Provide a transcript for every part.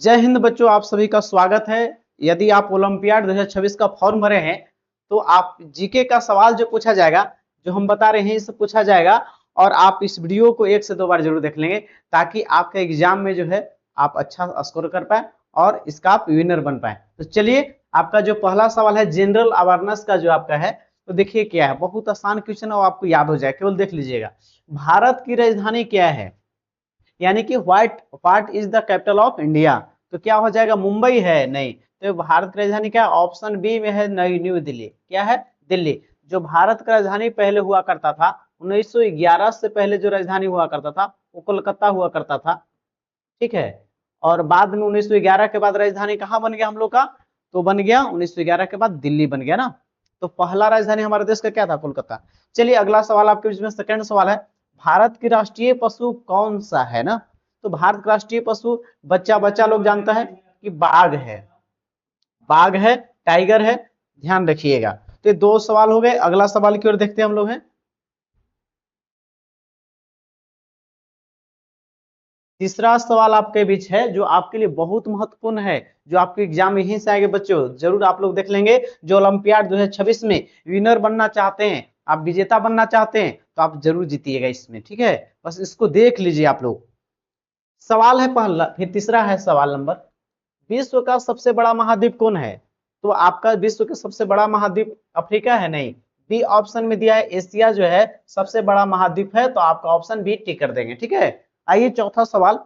जय हिंद बच्चों, आप सभी का स्वागत है। यदि आप ओलंपियाड 2026 का फॉर्म भरे हैं तो आप जीके का सवाल जो पूछा जाएगा, जो हम बता रहे हैं, इससे पूछा जाएगा और आप इस वीडियो को 1 से 2 बार जरूर देख लेंगे ताकि आपके एग्जाम में जो है आप अच्छा स्कोर कर पाए और इसका आप विनर बन पाए। तो चलिए, आपका जो पहला सवाल है जनरल अवेयरनेस का जो आपका है, तो देखिए क्या है। बहुत आसान क्वेश्चन है और आपको याद हो जाए, केवल देख लीजिएगा। भारत की राजधानी क्या है, यानी कि what is the capital of India. तो क्या हो जाएगा, मुंबई है? नहीं। तो भारत की राजधानी क्या है? ऑप्शन बी में है नई न्यू दिल्ली। क्या है? दिल्ली। जो भारत का राजधानी पहले हुआ करता था 1911 से पहले जो राजधानी हुआ करता था वो कोलकाता हुआ करता था, ठीक है। और बाद में 1911 के बाद राजधानी कहाँ बन गया हम लोग का? तो बन गया 1911 के बाद दिल्ली बन गया ना। तो पहला राजधानी हमारे देश का क्या था? कोलकाता। चलिए अगला सवाल आपके बीच में, सेकंड सवाल है, भारत की राष्ट्रीय पशु कौन सा है ना। तो भारत का राष्ट्रीय पशु बच्चा बच्चा लोग जानता है कि बाघ है। बाघ है, टाइगर है, ध्यान रखिएगा। तो ये 2 सवाल हो गए। अगला सवाल की ओर देखते हैं हम लोग हैं। तीसरा सवाल आपके बीच है जो आपके लिए बहुत महत्वपूर्ण है, जो आपके एग्जाम में यहीं से आएंगे बच्चों, जरूर आप लोग देख लेंगे। जो ओलंपियाड 2026 में विनर बनना चाहते हैं, आप विजेता बनना चाहते हैं, तो आप जरूर जीतिएगा इसमें, ठीक है। बस इसको देख लीजिए आप लोग। सवाल है पहला, फिर तीसरा है सवाल नंबर, विश्व का सबसे बड़ा महाद्वीप कौन है? तो आपका विश्व का सबसे बड़ा महाद्वीप अफ्रीका है? नहीं। बी ऑप्शन में दिया है एशिया जो है सबसे बड़ा महाद्वीप है, तो आपका ऑप्शन बी टिक कर देंगे, ठीक है। आइए चौथा सवाल,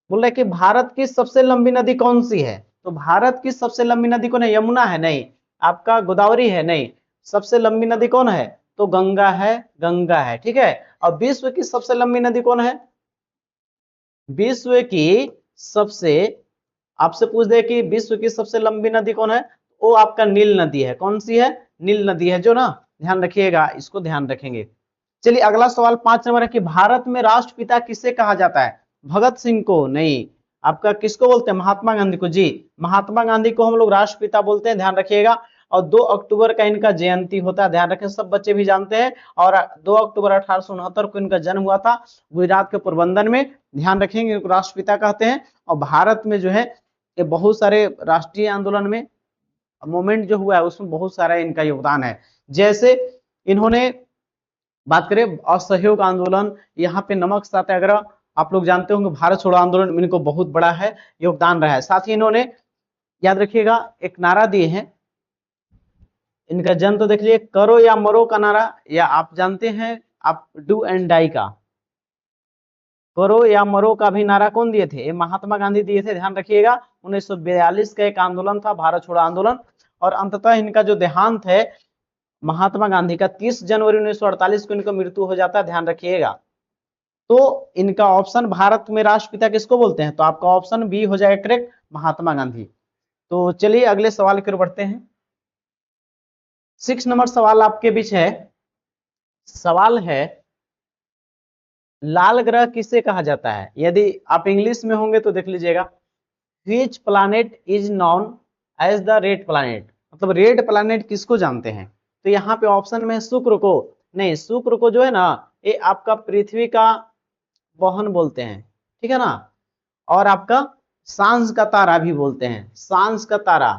बोल रहे कि भारत की सबसे लंबी नदी कौन सी है? तो भारत की सबसे लंबी नदी कौन है? यमुना है? नहीं। आपका गोदावरी है? नहीं। सबसे लंबी नदी कौन है? तो गंगा है, गंगा है, ठीक है। और विश्व की सबसे लंबी नदी कौन है? विश्व की सबसे, आपसे पूछ दे कि विश्व की सबसे लंबी नदी कौन है, वो आपका नील नदी है। कौन सी है? नील नदी है जो ना, ध्यान रखिएगा, इसको ध्यान रखेंगे। चलिए अगला सवाल 5 नंबर है कि भारत में राष्ट्रपिता किसे कहा जाता है? भगत सिंह को? नहीं। आपका किसको बोलते हैं? महात्मा गांधी को। जी, महात्मा गांधी को हम लोग राष्ट्रपिता बोलते हैं, ध्यान रखिएगा। और 2 अक्टूबर का इनका जयंती होता है, ध्यान रखें, सब बच्चे भी जानते हैं। और 2 अक्टूबर 1869 को इनका जन्म हुआ था गुजरात के पोरबंदर में, ध्यान रखेंगे, इनको राष्ट्रपिता कहते हैं। और भारत में जो है ये बहुत सारे राष्ट्रीय आंदोलन में मूवमेंट जो हुआ है उसमें बहुत सारा इनका योगदान है। जैसे इन्होंने बात करें असहयोग आंदोलन, यहाँ पे नमक सत्याग्रह, आप लोग जानते होंगे, भारत छोड़ो आंदोलन में इनको बहुत बड़ा है योगदान रहा है। साथ ही इन्होंने, याद रखिएगा, एक नारा दिए हैं। इनका जन्म तो देख लीजिए, करो या मरो का नारा, या आप जानते हैं आप डू एंड डाई का, करो या मरो का भी नारा कौन दिए थे? ये महात्मा गांधी दिए थे, ध्यान रखिएगा। 1942 का एक आंदोलन था, भारत छोड़ो आंदोलन। और अंततः इनका जो देहांत है महात्मा गांधी का 30 जनवरी 1948 को इनका मृत्यु हो जाता है, ध्यान रखिएगा। तो इनका ऑप्शन, भारत में राष्ट्रपिता किसको बोलते हैं? तो आपका ऑप्शन बी हो जाएगा करेक्ट, महात्मा गांधी। तो चलिए अगले सवाल की ओर बढ़ते हैं। 6 नंबर सवाल आपके बीच है। सवाल है, लाल ग्रह किसे कहा जाता है? यदि आप इंग्लिश में होंगे तो देख लीजिएगा, which planet is known as the red planet. मतलब रेड प्लैनेट किसको जानते हैं? तो यहाँ पे ऑप्शन में है शुक्र को। नहीं, शुक्र को जो है ना, ये आपका पृथ्वी का वाहन बोलते हैं, ठीक है ना। और आपका सांझ का तारा भी बोलते हैं, सांझ का तारा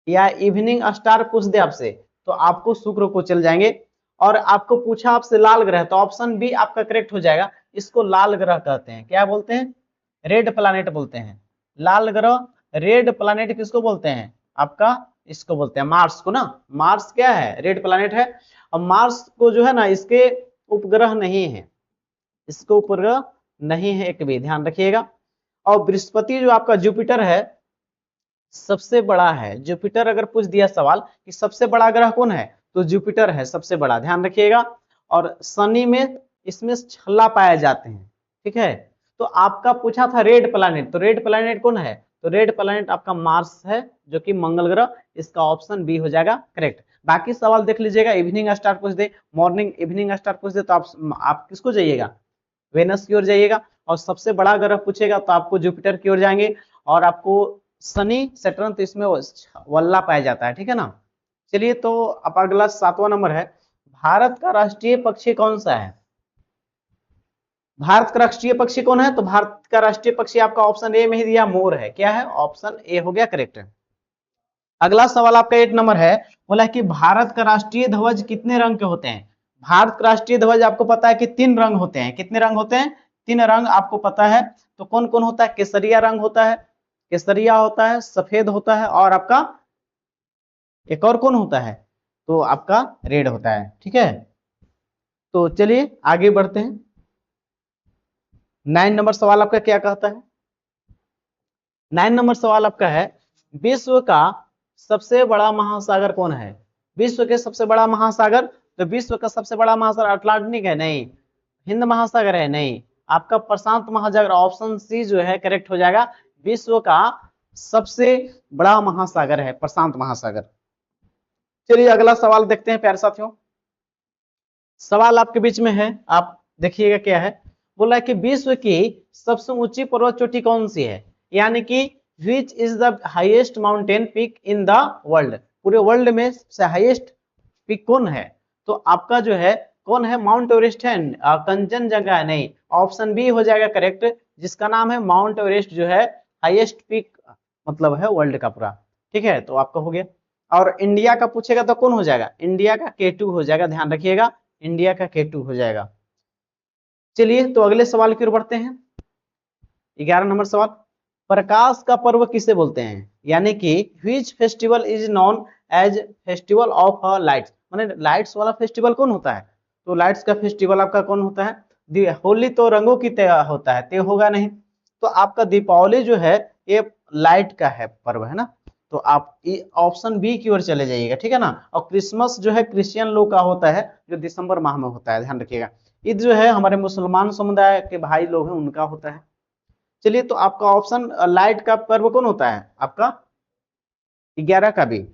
या इवनिंग स्टार पूछ दे आपसे तो आपको शुक्र को चल जाएंगे। और आपको पूछा आपसे लाल ग्रह, तो ऑप्शन बी आपका करेक्ट हो जाएगा। इसको लाल ग्रह कहते हैं, क्या बोलते हैं? रेड प्लैनेट बोलते हैं। लाल ग्रह, रेड प्लैनेट किसको बोलते हैं? आपका इसको बोलते हैं मार्स को ना। मार्स क्या है? रेड प्लैनेट है। और मार्स को जो है ना, इसके उपग्रह नहीं है, इसको उपग्रह नहीं है एक भी, ध्यान रखिएगा। और बृहस्पति जो आपका जुपिटर है सबसे बड़ा है। जुपिटर अगर पूछ दिया सवाल कि सबसे बड़ा ग्रह कौन है, तो जुपिटर है सबसे बड़ा, ध्यान रखिएगा। और शनि में इसमें छल्ला पाए जाते हैं, ठीक है। तो आपका पूछा था रेड प्लैनेट, तो रेड प्लैनेट कौन है? तो रेड प्लैनेट आपका मार्स है, जो कि मंगल ग्रह। इसका ऑप्शन बी हो जाएगा करेक्ट। बाकी सवाल देख लीजिएगा, इवनिंग स्टार पूछ दे, मॉर्निंग इवनिंग स्टार पूछ दे, तो आप किसको जाइएगा? वेनस की ओर जाइएगा। और सबसे बड़ा ग्रह पूछेगा तो आपको जुपिटर की ओर जाएंगे। और आपको शनि सैटर्न, तो इसमें वल्ला पाया जाता है, ठीक है ना। चलिए तो अब अगला 7वां नंबर है, भारत का राष्ट्रीय पक्षी कौन सा है? भारत का राष्ट्रीय पक्षी कौन है? तो भारत का राष्ट्रीय पक्षी आपका ऑप्शन ए में ही दिया, मोर है। क्या है? ऑप्शन ए हो गया करेक्ट। अगला सवाल आपका 8 नंबर है, बोला कि भारत का राष्ट्रीय ध्वज कितने रंग के होते हैं? भारत का राष्ट्रीय ध्वज आपको पता है कि 3 रंग होते हैं। कितने रंग होते हैं? 3 रंग आपको पता है। तो कौन कौन होता है? केसरिया रंग होता है, केसरिया होता है, सफेद होता है, और आपका एक और कौन होता है? तो आपका रेड होता है। ठीक है, तो चलिए आगे बढ़ते हैं। 9 नंबर सवाल आपका क्या कहता है? 9 नंबर सवाल आपका है, विश्व का सबसे बड़ा महासागर कौन है? विश्व के सबसे बड़ा महासागर, तो विश्व का सबसे बड़ा महासागर अटलांटिक है? नहीं। हिंद महासागर है? नहीं। आपका प्रशांत महासागर, ऑप्शन सी जो है करेक्ट हो जाएगा। विश्व का सबसे बड़ा महासागर है प्रशांत महासागर। चलिए अगला सवाल देखते हैं प्यारे साथियों। सवाल आपके बीच में है, आप देखिएगा क्या है। बोला है कि विश्व की सबसे ऊंची पर्वत चोटी कौन सी है? यानी कि विच is the highest mountain peak in the world, पूरे वर्ल्ड में सबसे हाईएस्ट पीक कौन है? तो आपका जो है कौन है? माउंट एवरेस्ट है? कंचनजंगा है? नहीं। ऑप्शन बी हो जाएगा करेक्ट, जिसका नाम है माउंट एवरेस्ट, जो है हाईएस्ट पीक मतलब है वर्ल्ड का पूरा। ठीक है, तो आपका हो गया। और इंडिया का पूछेगा तो कौन हो जाएगा? इंडिया का K2 हो जाएगा, ध्यान रखिएगा, इंडिया का K2 हो जाएगा। चलिए तो अगले सवाल की ओर बढ़ते हैं। 11 नंबर सवाल, प्रकाश का पर्व किसे बोलते हैं? यानी कि which festival is known as festival of lights, माने लाइट्स वाला फेस्टिवल कौन होता है? तो लाइट्स का फेस्टिवल आपका कौन होता है? होली तो रंगों की होता है, ते होगा नहीं। तो आपका दीपावली जो है ये लाइट का है पर्व, है ना। तो आप ऑप्शन बी की ओर चले जाइएगा, ठीक है ना। और क्रिसमस जो है क्रिश्चियन लोग का होता है, जो दिसंबर माह में होता है, ध्यान रखिएगा। ईद जो है हमारे मुसलमान समुदाय के भाई लोग हैं उनका होता है। चलिए तो आपका ऑप्शन लाइट का पर्व कौन होता है? आपका 11 का भी।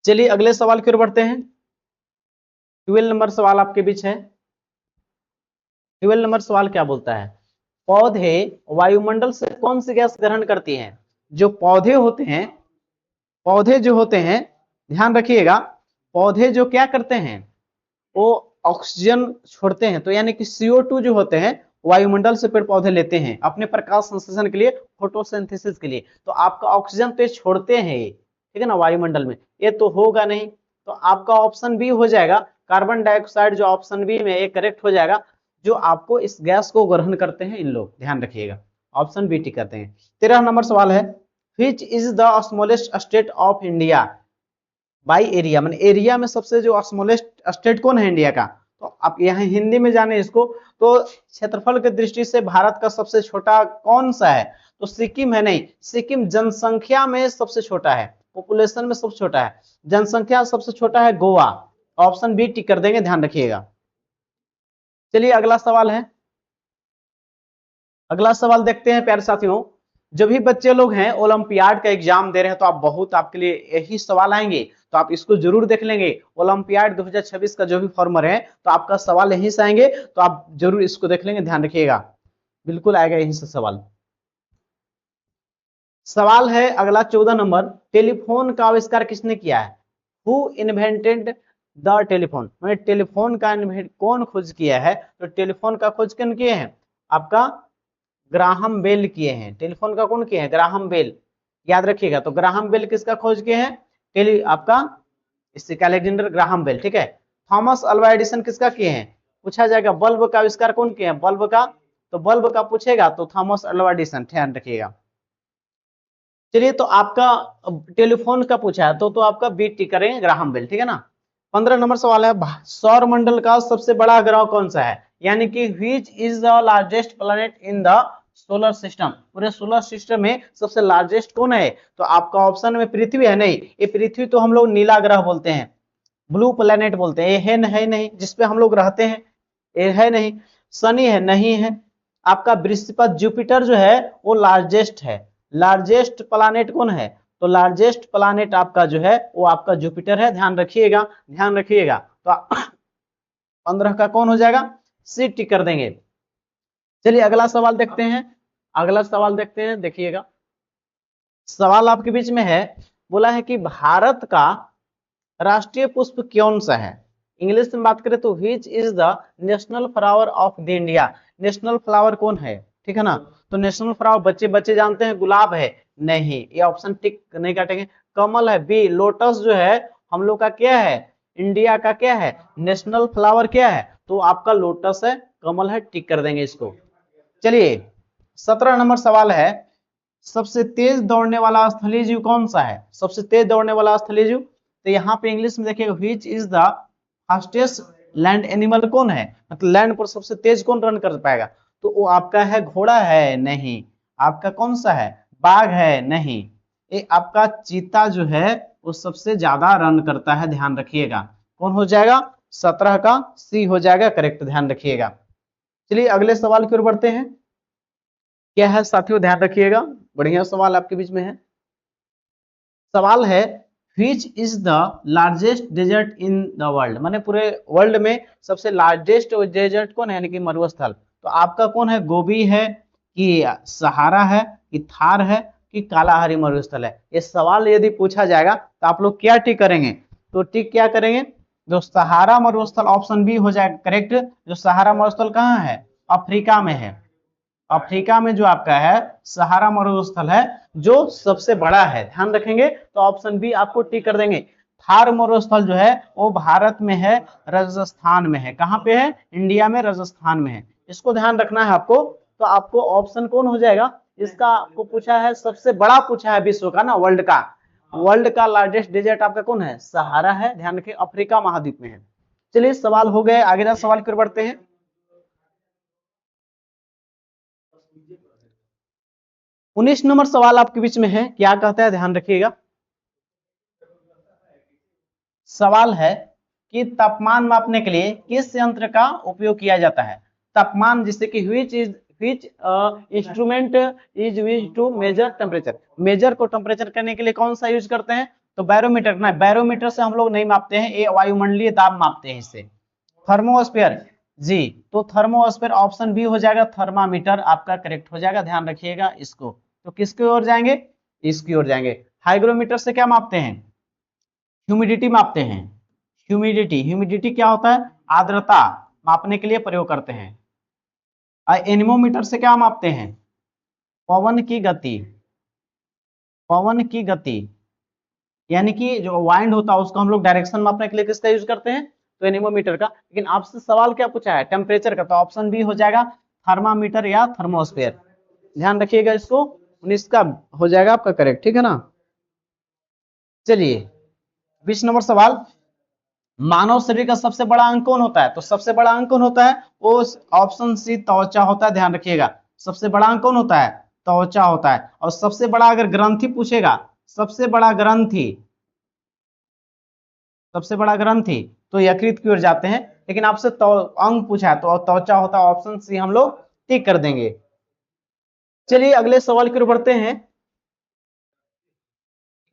चलिए अगले सवाल की ओर बढ़ते हैं। 12 नंबर सवाल आपके बीच है। 12 नंबर सवाल क्या बोलता है? पौधे वायुमंडल से कौन सी गैस ग्रहण करती हैं? जो पौधे होते हैं, पौधे जो होते हैं, ध्यान रखिएगा, पौधे जो क्या करते हैं, वो ऑक्सीजन छोड़ते हैं। तो यानी कि CO2 जो होते हैं वायुमंडल से पेड़ पौधे लेते हैं अपने प्रकाश संश्लेषण के लिए, फोटोसिंथेसिस के लिए। तो आपका ऑक्सीजन तो छोड़ते हैं ये, ठीक है ना, वायुमंडल में। ये तो होगा नहीं, तो आपका ऑप्शन बी हो जाएगा, कार्बन डाइऑक्साइड, जो ऑप्शन बी में ये करेक्ट हो जाएगा। जो आपको इस गैस को ग्रहण करते हैं इन लोग, ध्यान रखिएगा, ऑप्शन बी टिक करते हैं। 13 नंबर सवाल है, which is the smallest state of India by area, मान एरिया में सबसे जो स्मॉलेस्ट स्टेट कौन है इंडिया का? तो आप यहाँ हिंदी में जाने इसको, तो क्षेत्रफल की दृष्टि से भारत का सबसे छोटा कौन सा है? तो सिक्किम है? नहीं, सिक्किम जनसंख्या में सबसे छोटा है, पॉपुलेशन में सबसे छोटा है, जनसंख्या सबसे छोटा है गोवा। ऑप्शन बी टिक कर देंगे, ध्यान रखिएगा। चलिए अगला सवाल है, अगला सवाल देखते हैं प्यारे साथियों। जो भी बच्चे लोग हैं ओलंपियाड का एग्जाम दे रहे हैं, तो आप बहुत आपके लिए यही सवाल आएंगे, तो आप इसको जरूर देख लेंगे। ओलंपियाड 2026 का जो भी फॉर्मर है, तो आपका सवाल यहीं से आएंगे, तो आप जरूर इसको देख लेंगे, ध्यान रखिएगा, बिल्कुल आएगा यहीं से सवाल। सवाल है अगला 14 नंबर, टेलीफोन का आविष्कार किसने किया है? हु इन्वेंटेड द टेलीफोन, मैंने टेलीफोन का कौन खोज किया है? तो टेलीफोन का खोज कौन किए हैं? आपका ग्राहम बेल किए हैं। टेलीफोन का कौन किए हैं? ग्राहम बेल, याद रखिएगा। तो ग्राहम बेल किसका खोज किए हैं? आपका अलेक्जेंडर ग्राहम बेल, ठीक है। थॉमस अल्वा एडिसन किसका किए हैं? पूछा जाएगा। बल्ब का आविष्कार कौन किए हैं? बल्ब का, तो बल्ब का पूछेगा तो थॉमस अल्वा एडिसन, ध्यान रखिएगा। चलिए तो आपका टेलीफोन का पूछा है, तो आपका बी टिक करेंगे, ग्राहम बेल, ठीक है ना। 15 नंबर सवाल है, सौर मंडल का सबसे बड़ा ग्रह कौन सा है? यानी कि which is the largest planet in the solar system, पूरे सोलर सिस्टम में सबसे लार्जेस्ट कौन है? तो आपका ऑप्शन में पृथ्वी है? नहीं, ये पृथ्वी तो हम लोग नीला ग्रह बोलते हैं, ब्लू प्लैनेट बोलते हैं, ये है नहीं जिसपे हम लोग रहते हैं, ये है नहीं। शनि है? नहीं है। आपका बृहस्पति, जुपिटर जो है वो लार्जेस्ट है। लार्जेस्ट प्लैनेट कौन है? तो लार्जेस्ट प्लैनेट आपका जो है वो आपका जुपिटर है, ध्यान रखिएगा, ध्यान रखिएगा। तो 15 का कौन हो जाएगा? सी टिक कर देंगे। चलिए अगला सवाल देखते हैं, अगला सवाल देखते हैं, देखिएगा। सवाल आपके बीच में है, बोला है कि भारत का राष्ट्रीय पुष्प कौन सा है? इंग्लिश में बात करें तो विच is the national flower of the India, national flower कौन है, ठीक है ना। तो नेशनल फ्लावर बच्चे बच्चे जानते हैं गुलाब है, नहीं, ये ऑप्शन टिक नहीं काटेंगे। कमल है, बी, लोटस जो है हम लोग का क्या है, इंडिया का क्या है नेशनल फ्लावर क्या है, तो आपका लोटस है, कमल है, टिक कर देंगे इसको। चलिए 17 नंबर सवाल है, सबसे तेज दौड़ने वाला स्थलीय जीव कौन सा है, सबसे तेज दौड़ने वाला स्थलीय जीव। तो यहाँ पे इंग्लिश में देखिएगा which is the fastest land animal कौन है, मतलब लैंड पर सबसे तेज कौन रन कर पाएगा, तो वो आपका है घोड़ा है, नहीं, आपका कौन सा है बाघ है, नहीं, ये आपका चीता जो है वो सबसे ज्यादा रन करता है, ध्यान रखिएगा। कौन हो जाएगा, 17 का सी हो जाएगा करेक्ट, ध्यान रखिएगा। चलिए अगले सवाल की ओर बढ़ते हैं। क्या है साथियों, ध्यान रखिएगा, बढ़िया सवाल आपके बीच में है। सवाल है which is the largest desert in the world, माने पूरे वर्ल्ड में सबसे लार्जेस्ट डेजर्ट कौन है, यानी कि मरुस्थल। तो आपका कौन है, गोबी है कि सहारा है कि थार है कि कालाहारी मरुस्थल है। ये सवाल यदि पूछा जाएगा तो आप लोग क्या टिक करेंगे, तो टिक क्या करेंगे, जो सहारा मरुस्थल ऑप्शन बी हो जाएगा करेक्ट। जो सहारा मरुस्थल कहाँ है, अफ्रीका में है, अफ्रीका में जो आपका है सहारा मरुस्थल है जो सबसे बड़ा है, ध्यान रखेंगे। तो ऑप्शन बी आपको टिक कर देंगे। थार मरुस्थल जो है वो भारत में है, राजस्थान में है, कहां पे है, इंडिया में राजस्थान में है, इसको ध्यान रखना है आपको। तो आपको ऑप्शन कौन हो जाएगा, इसका आपको पूछा है सबसे बड़ा पूछा है विश्व का ना, वर्ल्ड का, वर्ल्ड का लार्जेस्ट डेजर्ट आपका कौन है, सहारा है, ध्यान रखिए अफ्रीका महाद्वीप में है। चलिए सवाल हो गए, आगे सवाल की ओर बढ़ते हैं। 19 नंबर सवाल आपके बीच में है, क्या कहता है ध्यान रखिएगा। सवाल है कि तापमान मापने के लिए किस यंत्र का उपयोग किया जाता है, तापमान, जिससे कि which instrument is used to measure temperature, measure को टेम्परेचर करने के लिए कौन सा यूज करते हैं, तो बैरोमीटर ना, बैरोमीटर से हम लोग नहीं मापते हैं, ये वायुमंडलीय दाब मापते हैं इससे। थर्मोस्फेयर जी, तो थर्मोस्फेयर ऑप्शन बी हो जाएगा, थर्मामीटर आपका करेक्ट हो जाएगा, ध्यान रखिएगा इसको। तो किसकी ओर जाएंगे, इसकी ओर जाएंगे। हाइग्रोमीटर से क्या मापते हैं, ह्यूमिडिटी मापते हैं, ह्यूमिडिटी, ह्यूमिडिटी क्या होता है, आर्द्रता मापने के लिए प्रयोग करते हैं। एनीमोमीटर से क्या मापते हैं, पवन की गति, पवन की गति, यानी कि जो वाइंड होता है उसको हम लोग डायरेक्शन मापने के लिए किसका यूज करते हैं, तो एनीमोमीटर का। लेकिन आपसे सवाल क्या पूछा है, टेम्परेचर का, तो ऑप्शन बी हो जाएगा थर्मामीटर या थर्मोस्फेयर, ध्यान रखिएगा इसको, 19 का हो जाएगा आपका करेक्ट, ठीक है ना। चलिए 20 नंबर सवाल, मानव शरीर का सबसे बड़ा अंग कौन होता है, तो सबसे बड़ा अंग कौन होता है, वो ऑप्शन सी त्वचा होता है, ध्यान रखिएगा। सबसे बड़ा अंग कौन होता है, त्वचा होता है। और सबसे बड़ा अगर ग्रंथि पूछेगा, सबसे बड़ा ग्रंथि, सबसे बड़ा ग्रंथि, तो यकृत की ओर जाते हैं। लेकिन आपसे अंग पूछा है तो त्वचा होता है, ऑप्शन सी हम लोग टिक कर देंगे। चलिए अगले सवाल की ओर बढ़ते हैं।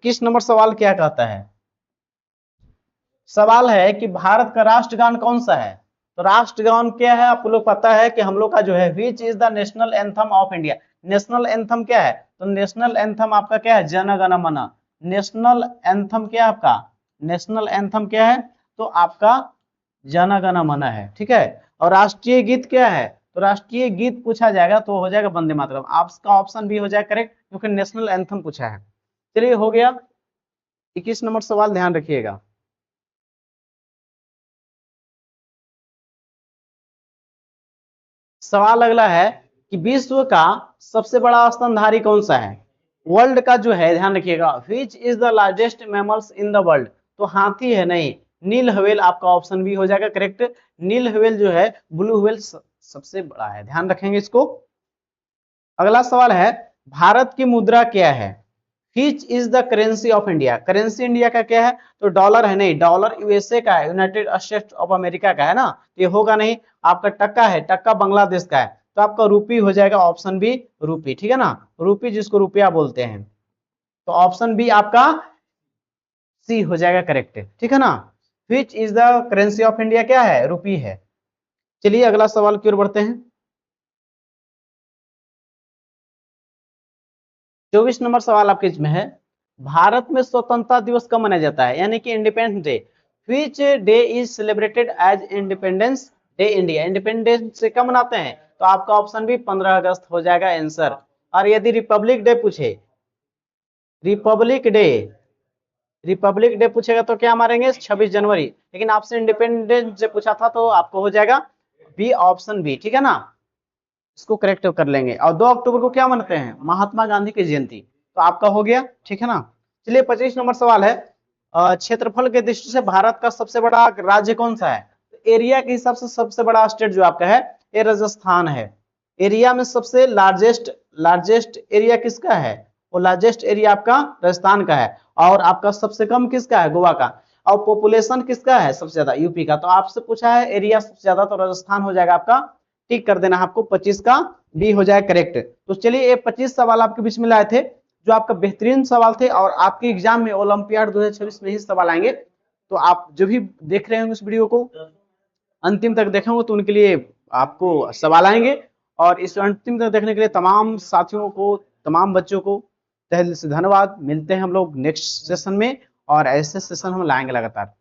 21 नंबर सवाल क्या कहता है, सवाल है कि भारत का राष्ट्रगान कौन सा है, तो राष्ट्रगान क्या है, आप लोग पता है कि हम लोग का जो है which is the national anthem of India, national anthem क्या है, तो नेशनल एंथम आपका क्या है, जन गण मन। नेशनल एंथम क्या है आपका, नेशनल एंथम क्या है, तो आपका जन गण मन है, ठीक है। और राष्ट्रीय गीत क्या है, तो राष्ट्रीय गीत पूछा जाएगा तो हो जाएगा वंदे मातरम, आपका ऑप्शन भी हो जाएगा करेक्ट, क्योंकि नेशनल एंथम पूछा है। चलिए हो गया 21 नंबर सवाल, ध्यान रखिएगा। सवाल अगला है कि विश्व का सबसे बड़ा स्तनधारी कौन सा है, वर्ल्ड का जो है, ध्यान रखिएगा, विच is the largest mammals in the world, तो हाथी है, नहीं, नील हवेल आपका ऑप्शन भी हो जाएगा करेक्ट। नील हवेल जो है, ब्लू हवेल सबसे बड़ा है, ध्यान रखेंगे इसको। अगला सवाल है, भारत की मुद्रा क्या है, which is the currency of India, currency India का क्या है, तो डॉलर है, नहीं, डॉलर यूएसए का है, यूनाइटेड स्टेट्स ऑफ अमेरिका का है ना, ये होगा नहीं। आपका टक्का है, टक्का बांग्लादेश का है, तो आपका रूपी हो जाएगा, ऑप्शन बी रूपी, ठीक है ना, रूपी जिसको रुपया बोलते हैं। तो ऑप्शन बी आपका सी हो जाएगा करेक्ट, ठीक है ना। विच is the currency of India क्या है, रूपी है। चलिए अगला सवाल की ओर बढ़ते हैं। 24 नंबर सवाल आपके इसमें है, भारत में स्वतंत्रता दिवस कब मनाया जाता है, यानी कि independence day, which day is celebrated as independence day India, independence day कब मनाते हैं? तो आपका ऑप्शन भी 15 अगस्त हो जाएगा आंसर। और यदि रिपब्लिक डे पूछे, रिपब्लिक डे, रिपब्लिक डे पूछेगा तो क्या मारेंगे? 26 जनवरी। लेकिन आपसे इंडिपेंडेंस डे पूछा था तो आपको हो जाएगा बी, ऑप्शन बी, ठीक है ना, इसको करेक्ट कर लेंगे। और 2 अक्टूबर को क्या मनाते हैं? महात्मा गांधी की जयंती। तो आपका हो गया, ठीक है ना। चलिए 25 नंबर सवाल है, क्षेत्रफल के दृष्टि से भारत का सबसे बड़ा राज्य कौन सा है? तो एरिया के हिसाब से सबसे बड़ा स्टेट जो आपका है ये राजस्थान है। एरिया में सबसे लार्जेस्ट एरिया किसका है? वो लार्जेस्ट एरिया आपका राजस्थान का है। और आपका सबसे कम किसका है? गोवा का। और पॉपुलेशन किसका है सबसे ज्यादा? यूपी का। तो आपसे पूछा है एरिया सबसे ज्यादा, तो राजस्थान हो जाएगा आपका, टिक कर देना आपको, 25 का बी हो जाए करेक्ट। तो चलिए ये 25 सवाल आपके बीच में लाए थे जो आपका बेहतरीन सवाल थे, और आपके एग्जाम में ओलंपियाड 2026 में ही सवाल आएंगे। तो आप जो भी देख रहे होंगे इस वीडियो को अंतिम तक देखेंगे तो उनके लिए आपको सवाल आएंगे। और इस अंतिम तक देखने के लिए तमाम साथियों को, तमाम बच्चों को तहे दिल से धन्यवाद। मिलते हैं हम लोग नेक्स्ट सेशन में, और ऐसे सेशन हम लाएंगे लगातार।